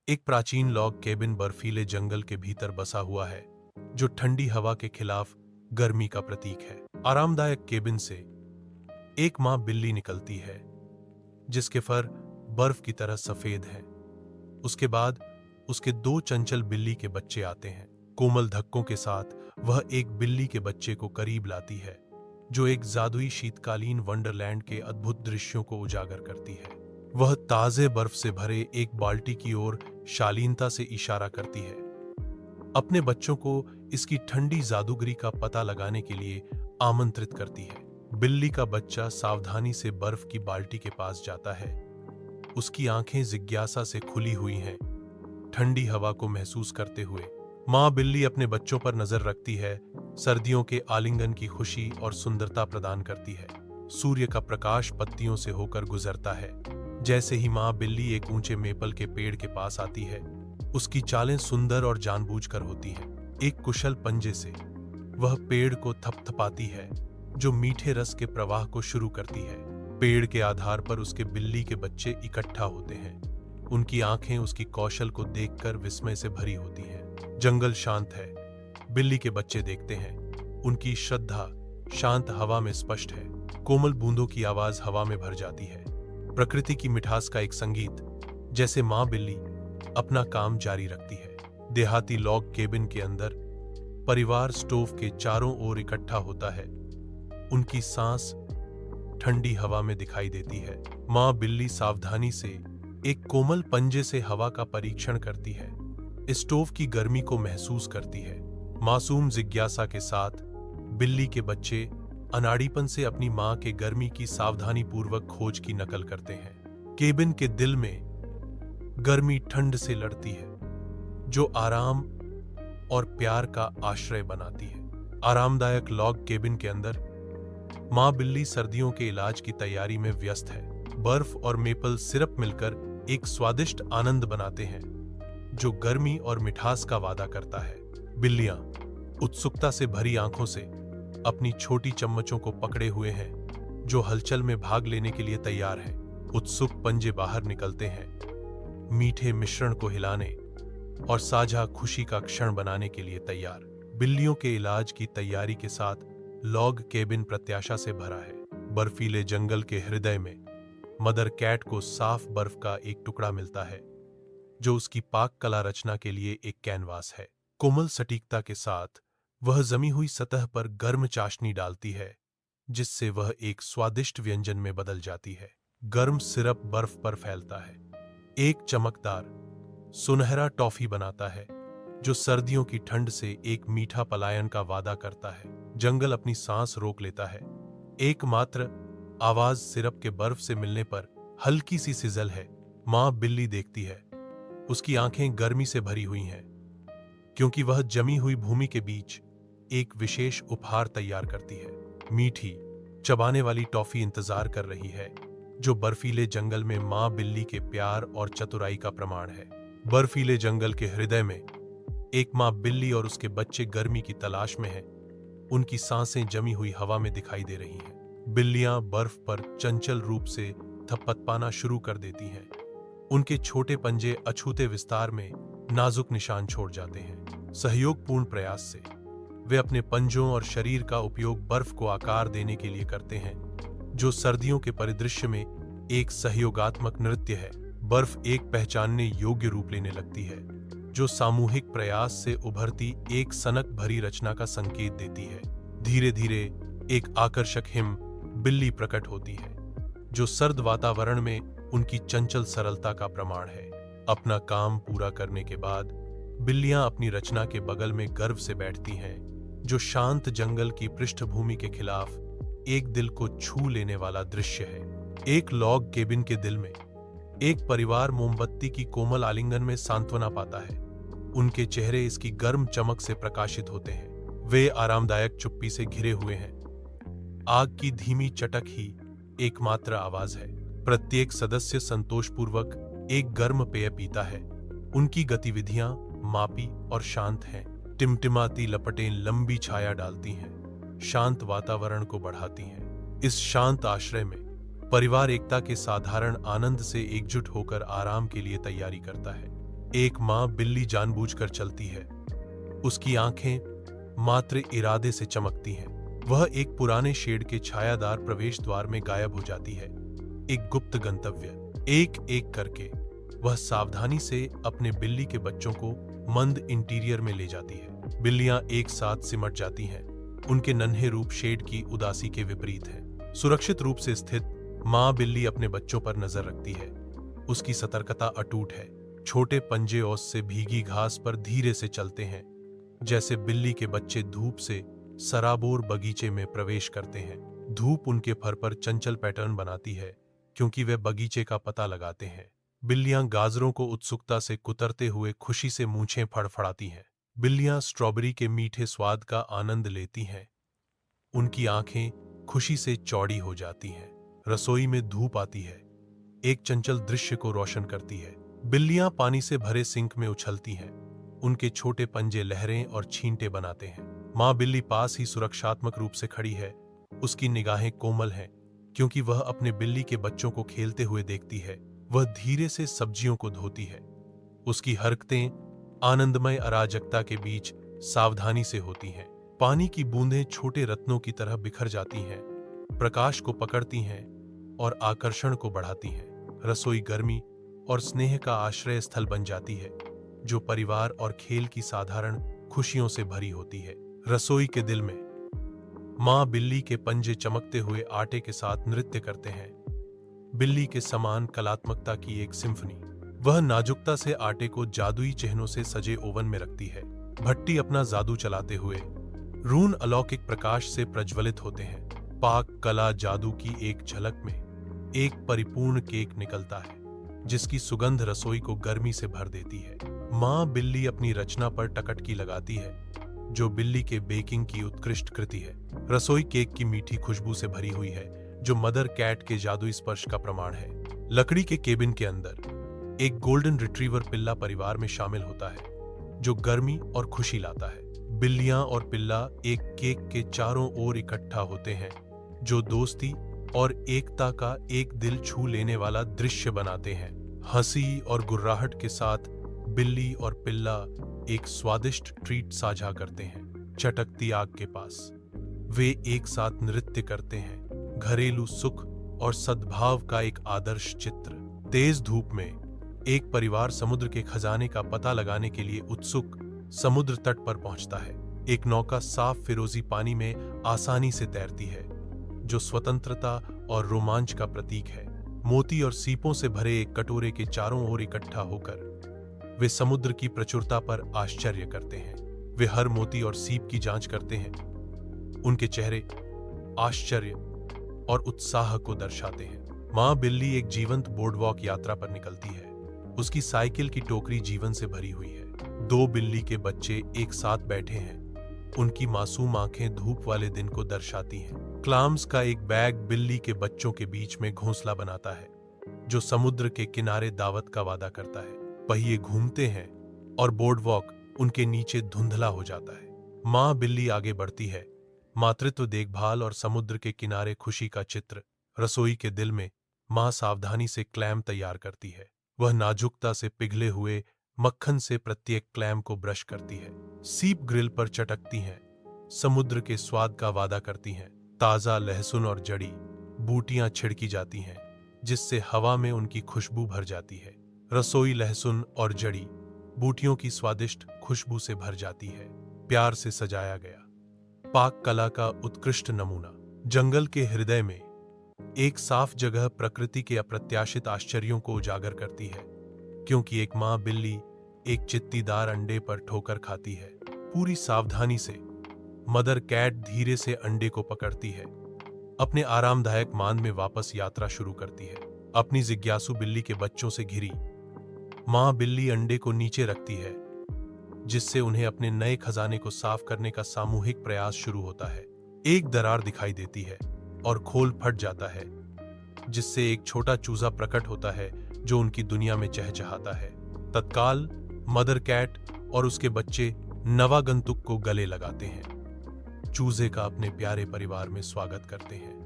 एक प्राचीन log cabin बर्फीले जंगल के भीतर बसा हुआ है, जो ठंडी हवा के खिलाफ गर्मी का प्रतीक है। आरामदायक केबिन से एक मां बिल्ली निकलती है, जिसके फर बर्फ की तरह सफेद हैं। उसके बाद उसके दो चंचल बिल्ली के बच्चे आते हैं। कोमल धक्कों के साथ वह एक बिल्ली के बच्चे को करीब लाती है, जो एक जादुई शीतकालीन वंडरलैंड के अद्भुत दृश्यों को उजागर करती है। वह ताजे बर्फ से भरे एक बाल्टी की ओर शालीनता से इशारा करती है, अपने बच्चों को इसकी ठंडी जादूगरी का पता लगाने के लिए आमंत्रित करती है। बिल्ली का बच्चा सावधानी से बर्फ की बाल्टी के पास जाता है। उसकी आंखें जिज्ञासा से खुली हुई हैं, ठंडी हवा को महसूस करते हुए। मां बिल्ली अपने बच्चों पर नजर रखती है, सर्दियों के आलिंगन की खुशी और सुंदरता प्रदान करती है। सूर्य का प्रकाश पत्तियों से होकर गुजरता है। जैसे ही मां बिल्ली एक ऊंचे मेपल के पेड़ के पास आती है, उसकी चालें सुंदर और जानबूझकर होती हैं। एक कुशल पंजे से वह पेड़ को थपथपाती है, जो मीठे रस के प्रवाह को शुरू करती है। पेड़ के आधार पर उसके बिल्ली के बच्चे इकट्ठा होते हैं। उनकी आंखें उसकी कौशल को देखकर विस्मय से भरी होती हैं। जंगल शांत है। बिल्ली के बच्चे देखते हैं। उनकी श्रद्धा शांत हवा में स्पष्ट है। कोमल बूंदों की आवाज हवा में भर जाती है। प्रकृति की मिठास का एक संगीत। जैसे मां बिल्ली अपना काम जारी रखती है। देहाती लॉग केबिन के अंदर परिवार स्टोव के चारों ओर इकट्ठा होता है। उनकी सांस ठंडी हवा में दिखाई देती है। मां बिल्ली सावधानी से एक कोमल पंजे से हवा का परीक्षण करती है, स्टोव की गर्मी को महसूस करती है। मासूम जिज्ञासा के साथ बिल्ली के बच्चे अनाड़ीपन से अपनी मां के गर्मी की सावधानीपूर्वक खोज की नकल करते हैं। केबिन के दिल में गर्मी ठंड से लड़ती है, जो आराम और प्यार का आश्रय बनाती है। आरामदायक लॉग केबिन के अंदर मां बिल्ली सर्दियों के इलाज की तैयारी में व्यस्त है। बर्फ और मेपल सिरप मिलकर एक स्वादिष्ट आनंद बनाते हैं, जो गर्मी और मिठास का वादा करता है। बिल्लियां उत्सुकता से भरी आंखों से अपनी छोटी चम्मचों को पकड़े हुए हैं, जो हलचल में भाग लेने के लिए तैयार है। उत्सुक पंजे बाहर निकलते हैं, मीठे मिश्रण को हिलाने और साझा खुशी का क्षण बनाने के लिए तैयार। बिल्लियों के इलाज की तैयारी के साथ लॉग केबिन प्रत्याशा से भरा है। बर्फीले जंगल के हृदय में मदर कैट को साफ बर्फ का एक टुकड़ा मिलता है, जो उसकी पाक कला रचना के लिए एक कैनवास है। कोमल सटीकता के साथ वह जमी हुई सतह पर गर्म चाशनी डालती है, जिससे वह एक स्वादिष्ट व्यंजन में बदल जाती है। गर्म सिरप बर्फ पर फैलता है, एक चमकदार सुनहरा टॉफी बनाता है, जो सर्दियों की ठंड से एक मीठा पलायन का वादा करता है। जंगल अपनी सांस रोक लेता है। एकमात्र आवाज सिरप के बर्फ से मिलने पर हल्की सी सिजल है। मां बिल्ली देखती है। उसकी आंखें गर्मी से भरी हुई हैं, क्योंकि वह जमी हुई भूमि के बीच एक विशेष उपहार तैयार करती है। मीठी चबाने वाली टॉफी इंतजार कर रही है, जो बर्फीले जंगल में मां बिल्ली के प्यार और चतुराई का प्रमाण है। बर्फीले जंगल के हृदय में एक मां बिल्ली और उसके बच्चे गर्मी की तलाश में हैं। उनकी सांसें जमी हुई हवा में दिखाई दे रही हैं। बिल्लियां बर्फ पर चंचल रूप से थपथपाना शुरू कर देती हैं। उनके छोटे पंजे अछूते विस्तार में नाजुक निशान छोड़ जाते हैं। सहयोगपूर्ण प्रयास से वे अपने पंजों और शरीर का उपयोग बर्फ को आकार देने के लिए करते हैं, जो सर्दियों के परिदृश्य में एक सहयोगात्मक नृत्य है। बर्फ एक पहचानने योग्य रूप लेने लगती है, जो सामूहिक प्रयास से उभरती एक सनक भरी रचना का संकेत देती है। धीरे धीरे एक आकर्षक हिम बिल्ली प्रकट होती है, जो सर्द वातावरण में उनकी चंचल सरलता का प्रमाण है। अपना काम पूरा करने के बाद बिल्लियां अपनी रचना के बगल में गर्व से बैठती हैं, जो शांत जंगल की पृष्ठभूमि के खिलाफ एक दिल को छू लेने वाला दृश्य है। एक लॉग केबिन के दिल में एक परिवार मोमबत्ती की कोमल आलिंगन में सांत्वना पाता है। उनके चेहरे इसकी गर्म चमक से प्रकाशित होते हैं। वे आरामदायक चुप्पी से घिरे हुए हैं। आग की धीमी चटक ही एकमात्र आवाज है। प्रत्येक सदस्य संतोषपूर्वक एक गर्म पेय पीता है। उनकी गतिविधियां मापी और शांत हैं। टिमटिमाती लपटें लंबी छाया डालती हैं, शांत वातावरण को बढ़ाती हैं। इस शांत आश्रय में परिवार एकता के साधारण आनंद से एकजुट होकर आराम के लिए तैयारी करता है। एक माँ बिल्ली जानबूझकर चलती है। उसकी आंखें मात्र इरादे से चमकती हैं। वह एक पुराने शेड के छायादार प्रवेश द्वार में गायब हो जाती है। एक गुप्त गंतव्य। एक एक करके वह सावधानी से अपने बिल्ली के बच्चों को मंद इंटीरियर में ले जाती है। बिल्लियां एक साथ सिमट जाती हैं। उनके नन्हे रूप शेड की उदासी के विपरीत हैं। सुरक्षित रूप से स्थित माँ बिल्ली अपने बच्चों पर नजर रखती है। उसकी सतर्कता अटूट है। छोटे पंजे औस से भीगी घास पर धीरे से चलते हैं, जैसे बिल्ली के बच्चे धूप से सराबोर बगीचे में प्रवेश करते हैं। धूप उनके फर पर चंचल पैटर्न बनाती है, क्योंकि वे बगीचे का पता लगाते हैं। बिल्लियां गाजरों को उत्सुकता से कुतरते हुए खुशी से मूंछें फड़फड़ाती हैं। बिल्लियां स्ट्रॉबेरी के मीठे स्वाद का आनंद लेती हैं। उनकी आंखें खुशी से चौड़ी हो जाती हैं। रसोई में धूप आती है, एक चंचल दृश्य को रोशन करती है। बिल्लियां पानी से भरे सिंक में उछलती हैं। उनके छोटे पंजे लहरें और छींटे बनाते हैं। माँ बिल्ली पास ही सुरक्षात्मक रूप से खड़ी है। उसकी निगाहें कोमल हैं, क्योंकि वह अपने बिल्ली के बच्चों को खेलते हुए देखती है। वह धीरे से सब्जियों को धोती है। उसकी हरकतें आनंदमय अराजकता के बीच सावधानी से होती हैं। पानी की बूंदें छोटे रत्नों की तरह बिखर जाती हैं, प्रकाश को पकड़ती हैं और आकर्षण को बढ़ाती हैं। रसोई गर्मी और स्नेह का आश्रय स्थल बन जाती है, जो परिवार और खेल की साधारण खुशियों से भरी होती है। रसोई के दिल में माँ बिल्ली के पंजे चमकते हुए आटे के साथ नृत्य करते हैं। बिल्ली के समान कलात्मकता की एक सिम्फनी। वह नाजुकता से आटे को जादुई चिन्हों से सजे ओवन में रखती है। भट्टी अपना जादू चलाते हुए रून अलौकिक प्रकाश से प्रज्वलित होते हैं। पाक कला जादू की एक झलक में एक परिपूर्ण केक निकलता है, जिसकी सुगंध रसोई को गर्मी से भर देती है। माँ बिल्ली अपनी रचना पर टकटकी लगाती है, जो बिल्ली के बेकिंग की उत्कृष्ट कृति है। रसोई केक की मीठी खुशबू से भरी हुई है, जो मदर कैट के जादुई स्पर्श का प्रमाण है। लकड़ी के केबिन के अंदर एक गोल्डन रिट्रीवर पिल्ला परिवार में शामिल होता है, जो गर्मी और खुशी लाता है। बिल्लियां और पिल्ला एक केक के चारों ओर इकट्ठा होते हैं, जो दोस्ती और एकता का एक दिल छू लेने वाला दृश्य बनाते हैं। हंसी और गुर्राहट के साथ बिल्ली और पिल्ला एक स्वादिष्ट ट्रीट साझा करते हैं। चटकती आग के पास वे एक साथ नृत्य करते हैं। घरेलू सुख और सद्भाव का एक आदर्श चित्र। तेज धूप में एक परिवार समुद्र के खजाने का पता लगाने के लिए उत्सुक समुद्र तट पर पहुंचता है। एक नौका साफ फिरोजी पानी में आसानी से तैरती है, जो स्वतंत्रता और रोमांच का प्रतीक है। मोती और सीपों से भरे एक कटोरे के चारों ओर इकट्ठा होकर वे समुद्र की प्रचुरता पर आश्चर्य करते हैं। वे हर मोती और सीप की जांच करते हैं। उनके चेहरे आश्चर्य और उत्साह को दर्शाते हैं। माँ बिल्ली एक जीवंत बोर्डवॉक यात्रा पर निकलती है। उसकी साइकिल की टोकरी जीवन से भरी हुई है। दो बिल्ली के बच्चे एक साथ बैठे हैं। उनकी मासूम आंखें धूप वाले दिन को दर्शाती हैं। क्लाम्स का एक बैग बिल्ली के बच्चों के बीच में घोंसला बनाता है, जो समुद्र के किनारे दावत का वादा करता है। पहिए घूमते हैं और बोर्डवॉक उनके नीचे धुंधला हो जाता है। माँ बिल्ली आगे बढ़ती है। मातृत्व, देखभाल और समुद्र के किनारे खुशी का चित्र। रसोई के दिल में माँ सावधानी से क्लैम तैयार करती है। वह नाजुकता से पिघले हुए मक्खन से प्रत्येक क्लैम को ब्रश करती है। सीप ग्रिल पर चटकती हैं, समुद्र के स्वाद का वादा करती हैं। ताजा लहसुन और जड़ी बूटियां छिड़की जाती हैं, जिससे हवा में उनकी खुशबू भर जाती है। रसोई लहसुन और जड़ी बूटियों की स्वादिष्ट खुशबू से भर जाती है। प्यार से सजाया गया पाक कला का उत्कृष्ट नमूना। जंगल के हृदय में एक साफ जगह प्रकृति के अप्रत्याशित आश्चर्यों को उजागर करती है, क्योंकि एक माँ बिल्ली एक चित्तीदार अंडे पर ठोकर खाती है। पूरी सावधानी से मदर कैट धीरे से अंडे को पकड़ती है। अपने आरामदायक मान में वापस यात्रा शुरू करती है। अपनी जिज्ञासु बिल्ली के बच्चों से घिरी माँ बिल्ली अंडे को नीचे रखती है, जिससे उन्हें अपने नए खजाने को साफ करने का सामूहिक प्रयास शुरू होता है। एक दरार दिखाई देती है और खोल फट जाता है, जिससे एक छोटा चूजा प्रकट होता है, जो उनकी दुनिया में चहचहाता है। तत्काल मदर कैट और उसके बच्चे नवागंतुक को गले लगाते हैं, चूजे का अपने प्यारे परिवार में स्वागत करते हैं।